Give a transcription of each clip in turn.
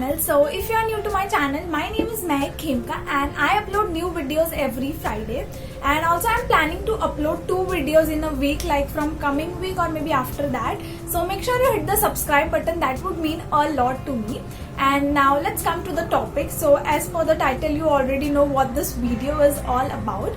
channel. So if you are new to my channel, my name is Mehak Khemka and I upload new videos every Friday. And also I'm planning to upload 2 videos in a week, like from coming week or maybe after that. So make sure you hit the subscribe button, that would mean a lot to me. And now let's come to the topic. So as per the title, you already know what this video is all about.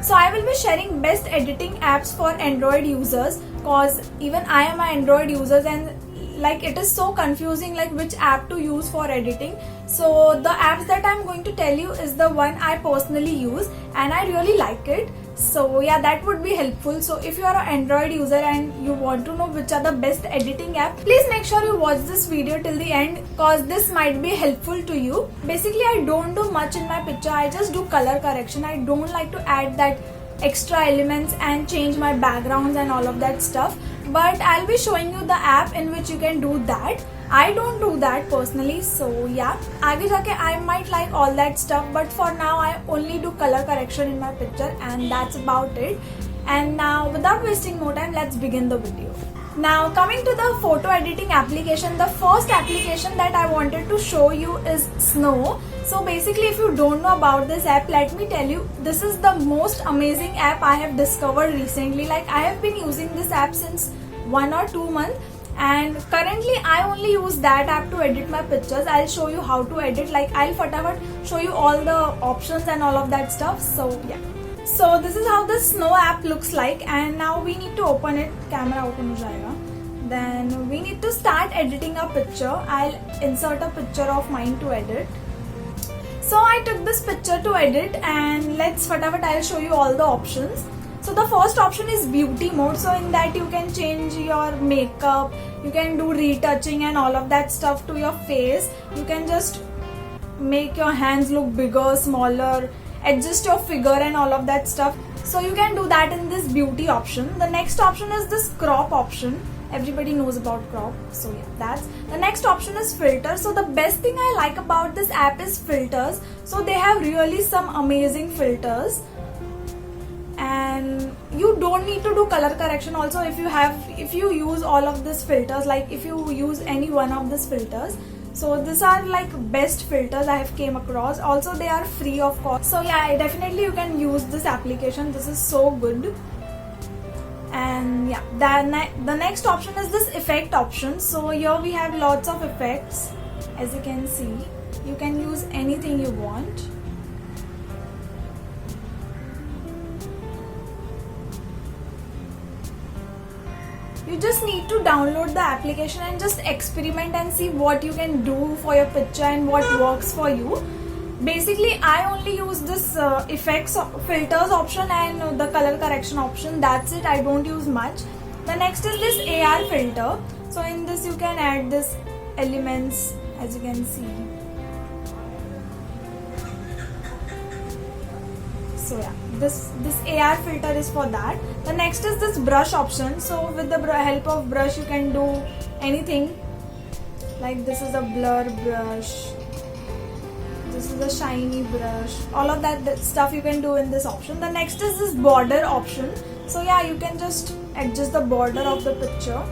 So I will be sharing best editing apps for Android users, cause even I am an Android user and like it is so confusing like which app to use for editing. So the apps that I'm going to tell you is the one I personally use and I really like it. So yeah, that would be helpful. So if you are an Android user and you want to know which are the best editing apps, please make sure you watch this video till the end, cause this might be helpful to you. Basically, I don't do much in my picture. I just do color correction. I don't like to add that extra elements and change my backgrounds and all of that stuff. But I'll be showing you the app in which you can do that. I don't do that personally, so yeah, आगे जाके I might like all that stuff, but for now I only do color correction in my picture and that's about it. And now without wasting more time, let's begin the video. Now coming to the photo editing application, the first application that I wanted to show you is Snow. So basically, if you don't know about this app, let me tell you, this is the most amazing app I have discovered recently. Like I have been using this app since 1 or 2 months and currently I only use that app to edit my pictures. I'll show you how to edit, like I'll fatafat show you all the options and all of that stuff. So yeah. So this is how the Snow app looks like and now we need to open it. Camera open ho jayega. Then we need to start editing a picture. I'll insert a picture of mine to edit. So I took this picture to edit and let's fatafat I'll show you all the options. So the first option is beauty mode. So in that you can change your makeup, you can do retouching and all of that stuff to your face. You can just make your hands look bigger, smaller, adjust your figure and all of that stuff. So you can do that in this beauty option. The next option is this crop option. Everybody knows about crop, so yeah, that's the next option is filter. So the best thing I like about this app is filters. So they have really some amazing filters and you don't need to do color correction also if you use all of these filters, like if you use any one of these filters. So these are like best filters I have came across. Also they are free of cost. So yeah, definitely you can use this application. This is so good. And yeah, the next option is this effect option. So here we have lots of effects. As you can see, you can use anything you want. You just need to download the application and just experiment and see what you can do for your picture and what works for you. Basically, I only use this effects filters option and the color correction option. That's it. I don't use much. The next is this AR filter. So in this you can add this elements, as you can see. So yeah, this AR filter is for that. The next is this brush option. So with the help of brush you can do anything. Like this is a blur brush. This is a shiny brush. All of that stuff you can do in this option. The next is this border option. So yeah, you can just adjust the border of the picture.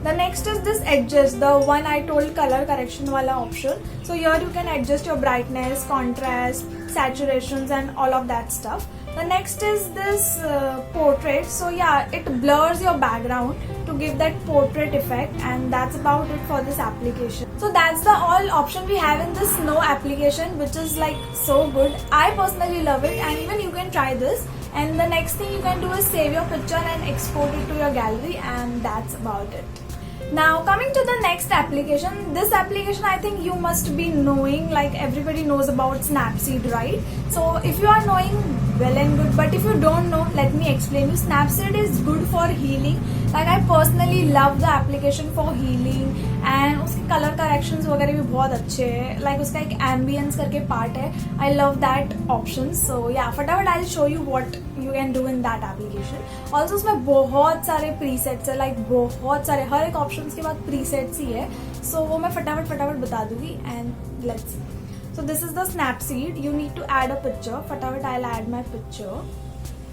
The next is this edges, the one I told color correction wala option. So here you can adjust your brightness, contrast, saturations and all of that stuff. The next is this portrait. So yeah, it blurs your background to give that portrait effect and that's about it for this application. So that's the all option we have in this Snow application, which is like so good. I personally love it and even you can try this. And the next thing you can do is save your picture and export it to your gallery and that's about it. Now coming to the next application, this application I think you must be knowing, like everybody knows about Snapseed, right? So if you are knowing, well and good, but if you don't know, let me explain you. Snapseed is good for healing. Like I personally love the application for healing and उसके color corrections वगैरह भी बहुत अच्छे हैं. Like उसका एक ambience करके part है. I love that option. So yeah, फटाफट I'll show you what you can do in that application. Also उसमें बहुत सारे presets है, like बहुत सारे, हर एक options के बाद presets ही है. So वो मैं फटाफट बता दूँगी and let's see. So this is the Snapseed. You need to add a picture. फटाफट I'll add my picture.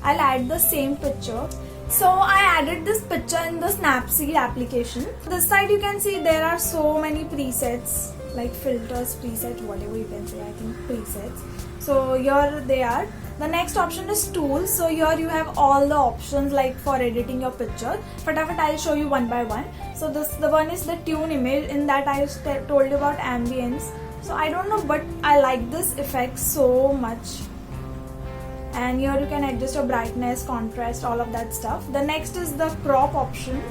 I'll add the same picture. So I added this picture in the Snapseed application. This side you can see there are so many presets. like filters, presets, whatever you can say. I think presets. So here they are. The next option is tools. So here you have all the options like for editing your picture. Fataфат I'll show you one by one. So the one is the tune image. In that I told you about ambience. So I don't know, but I like this effect so much. And here you can adjust your brightness, contrast, all of that stuff. The next is the crop option.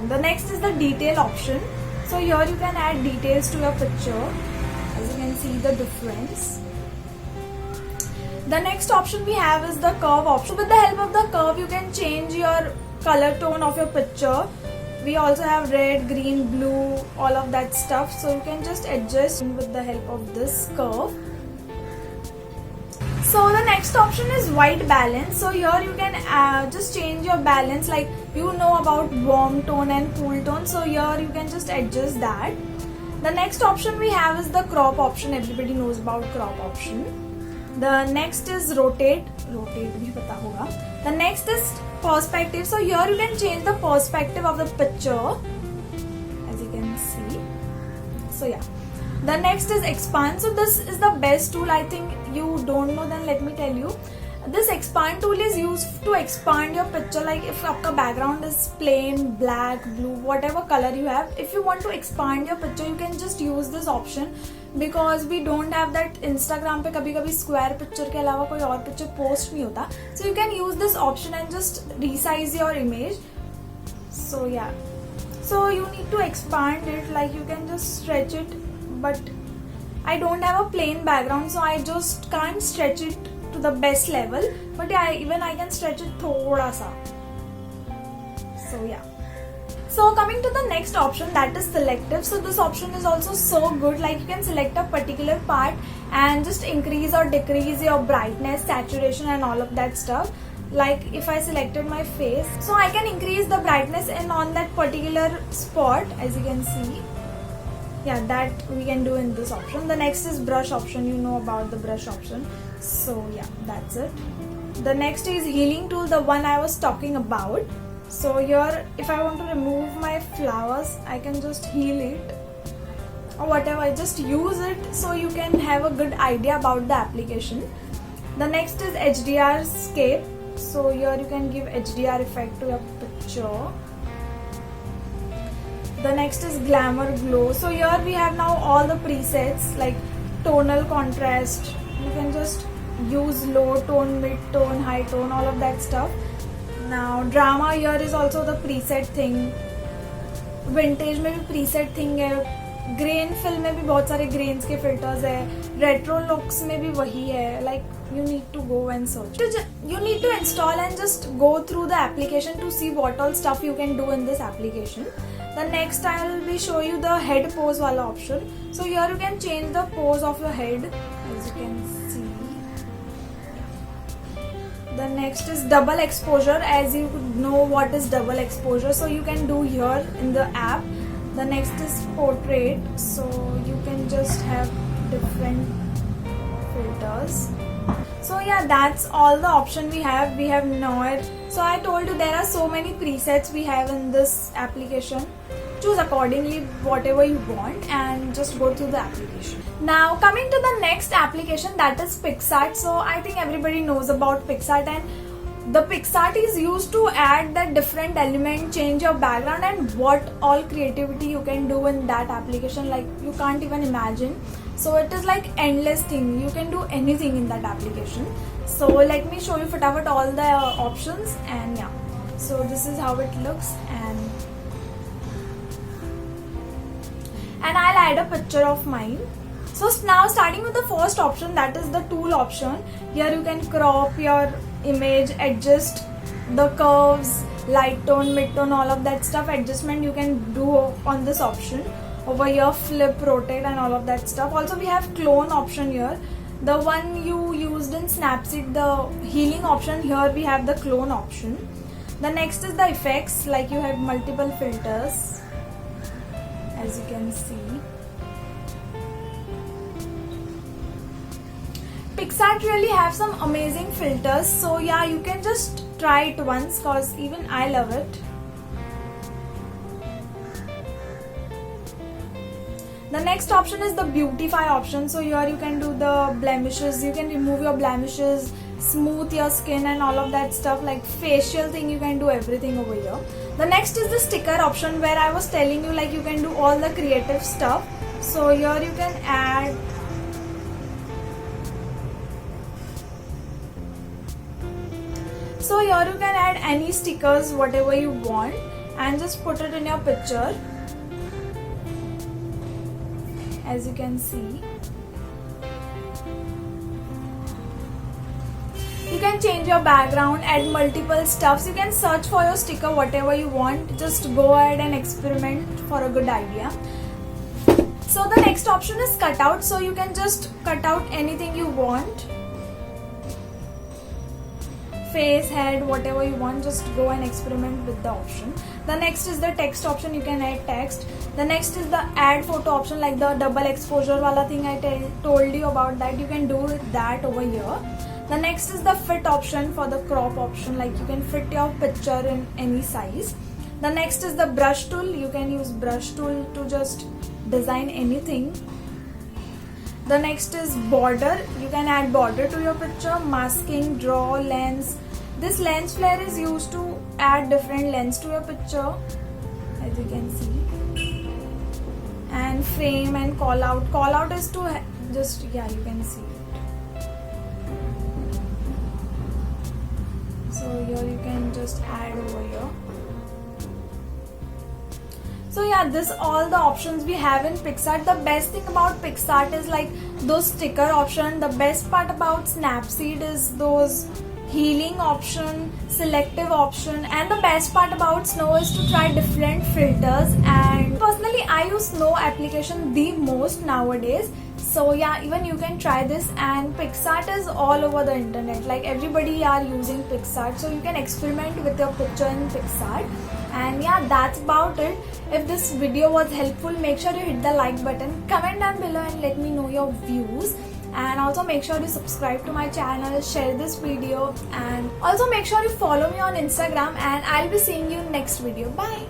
The next is the detail option. So here you can add details to your picture. As you can see the difference. The next option we have is the curve option. With the help of the curve, you can change your color tone of your picture. We also have red, green, blue, all of that stuff. So you can just adjust with the help of this curve. So the next option is white balance. So here you can just change your balance, like you know about warm tone and cool tone. So here you can just adjust that. The next option we have is the crop option. Everybody knows about crop option. The next is rotate bhi pata hoga. The next is perspective. So here you can change the perspective of the picture, as you can see. So yeah. The next is expand. So this is the best tool. I think you don't know, then let me tell you. This expand tool is used to expand your picture. Like if your background is plain black, blue, whatever color you have, if you want to expand your picture, you can just use this option. Because we don't have that Instagram पे कभी-कभी square picture के अलावा कोई और picture post नहीं होता. So you can use this option and just resize your image. So yeah. So you need to expand it, like you can just stretch it. But I don't have a plain background, so I just can't stretch it to the best level. But yeah, even I can stretch it thoda sa. So yeah. So coming to the next option, that is selective. So this option is also so good. Like you can select a particular part and just increase or decrease your brightness, saturation and all of that stuff. Like if I selected my face, so I can increase the brightness and on that particular spot, as you can see. Yeah, that we can do in this option. The next is brush option. You know about the brush option. So yeah, that's it. The next is healing tool, the one I was talking about. So here, if I want to remove my flowers, I can just heal it or whatever. I just use it so you can have a good idea about the application. The next is HDR scape. So here you can give HDR effect to your picture. The next is glamour glow. So here we have now all the presets like tonal contrast. You can just use low tone, mid tone, high tone, all of that stuff. Now drama, here is also the preset thing. Vintage में भी preset thing है. Grain fill में भी बहुत सारे grains के filters है. Retro looks में भी वही है. Like you need to go and search. You need to install and just go through the application to see what all stuff you can do in this application. The next I will be show you the head pose wala option. So here you can change the pose of your head, as you can see. The next is double exposure. As you know what is double exposure, so you can do here in the app. The next is portrait. So you can just have different filters. So yeah, that's all the option we have. We have Noir. So I told you there are so many presets we have in this application. Choose accordingly whatever you want and just go through the application. Now coming to the next application, that is PicsArt. So I think everybody knows about PicsArt, and the PicsArt is used to add that different element, change your background, and what all creativity you can do in that application, like you can't even imagine. So it is like endless thing. You can do anything in that application. So let me show you fataфат all the options, and yeah. So this is how it looks, and I'll add a picture of mine. So now starting with the first option, that is the tool option. Here you can crop your image, adjust the curves, light tone, mid tone, all of that stuff. Adjustment you can do on this option. Over here, flip, rotate and all of that stuff. Also we have clone option here. The one you used in Snapseed, the healing option, here we have the clone option. The next is the effects, like you have multiple filters, as you can see. PicsArt really have some amazing filters. So yeah, you can just try it once, cause even I love it. The next option is the beautify option. So here you can do the blemishes, you can remove your blemishes, smooth your skin and all of that stuff, like facial thing, you can do everything over here. The next is the sticker option, where I was telling you like you can do all the creative stuff. So here you can add any stickers, whatever you want, and just put it in your picture. As you can see, you can change your background, add multiple stuffs. You can search for your sticker whatever you want. Just go ahead and experiment for a good idea. So the next option is cutout. So you can just cut out anything you want, face, head, whatever you want. Just go and experiment with the option. The next is the text option. You can add text. The next is the add photo option, like the double exposure wala thing I told you about, that you can do that over here. The next is the fit option for the crop option, like you can fit your picture in any size. The next is the brush tool. You can use brush tool to just design anything. The next is border. You can add border to your picture. Masking, draw, lens. This lens flare is used to add different lens to your picture, as you can see. And frame and call out. Call out is to just, yeah, you can see. So here you can just add over here. So yeah, this all the options we have in PicsArt. The best thing about PicsArt is like those sticker option. The best part about Snapseed is those healing option, selective option, and the best part about Snow is to try different filters. And personally I use Snow application the most nowadays. So yeah, even you can try this. And PicsArt is all over the internet, like everybody are using PicsArt, so you can experiment with your picture in PicsArt. And yeah, that's about it. If this video was helpful, make sure you hit the like button, comment down below and let me know your views. And also make sure you subscribe to my channel, share this video, and also make sure you follow me on Instagram, and I'll be seeing you in next video. Bye.